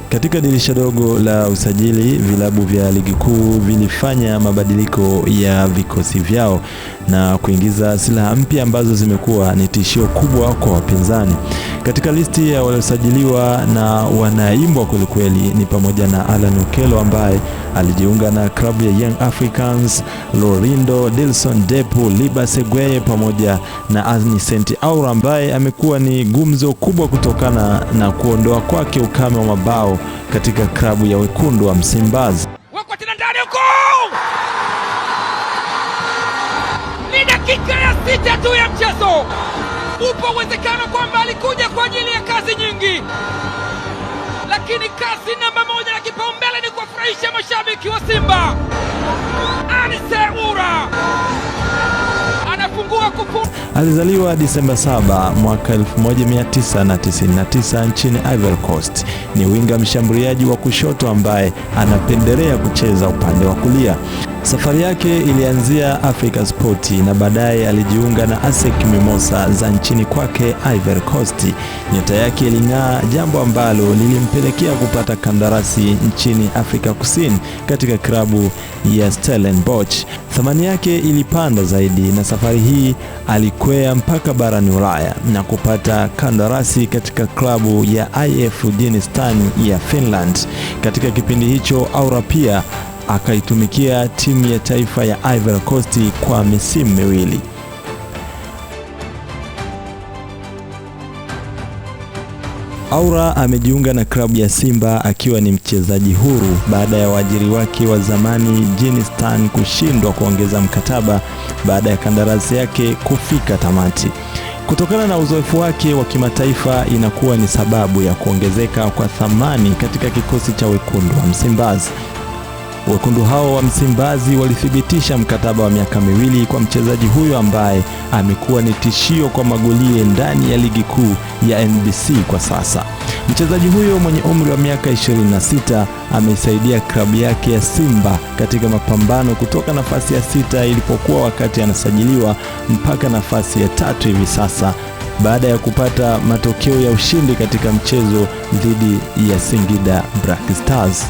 Katika dirisha dogo la usajili, vilabu vya ligi kuu vilifanya mabadiliko ya vikosi vyao na kuingiza silaha mpya ambazo zimekuwa ni tishio kubwa kwa wapinzani. Katika listi ya waliosajiliwa na wanaimbwa kwelikweli ni pamoja na Alan Okello ambaye alijiunga na klabu ya Young Africans, Lorindo, Dilson Depu, Liba Segweye pamoja na Anicent Aura ambaye amekuwa ni gumzo kubwa kutokana na kuondoa kwake ukame wa mabao katika klabu ya Wekundu wa Msimbazi. Wako tena ndani huko. Ni dakika ya 6 tu ya mchezo. Upo uwezekano kwamba alikuja kwa ajili ya kazi nyingi, lakini kazi namba moja na kipaumbele ni kuwafurahisha mashabiki wa Simba. Anicent Aura anafungua kufunga. Alizaliwa Disemba 7 mwaka 1999 nchini Ivory Coast. Ni winga mshambuliaji wa kushoto ambaye anapendelea kucheza upande wa kulia. Safari yake ilianzia Africa Sport na baadaye alijiunga na ASEC Mimosa za nchini kwake Ivory Coast. Nyota yake iling'aa, jambo ambalo lilimpelekea kupata kandarasi nchini Afrika Kusini katika klabu ya Stellenbosch. Thamani yake ilipanda zaidi na safari hii alikwea mpaka barani Ulaya na kupata kandarasi katika klabu ya IF Dienstone ya Finland. Katika kipindi hicho Aura pia akaitumikia timu ya taifa ya Ivory Coast kwa misimu miwili. Aura amejiunga na klabu ya Simba akiwa ni mchezaji huru baada ya waajiri wake wa zamani Dienstone kushindwa kuongeza mkataba baada ya kandarasi yake kufika tamati. Kutokana na uzoefu wake wa kimataifa, inakuwa ni sababu ya kuongezeka kwa thamani katika kikosi cha Wekundu wa Msimbazi. Wekundu hao wa Msimbazi walithibitisha mkataba wa miaka miwili kwa mchezaji huyo ambaye amekuwa ni tishio kwa magolie ndani ya ligi kuu ya NBC kwa sasa. Mchezaji huyo mwenye umri wa miaka 26 ameisaidia klabu yake ya Simba katika mapambano kutoka nafasi ya 6 ilipokuwa wakati anasajiliwa mpaka nafasi ya 3 hivi sasa, baada ya kupata matokeo ya ushindi katika mchezo dhidi ya Singida Black Stars.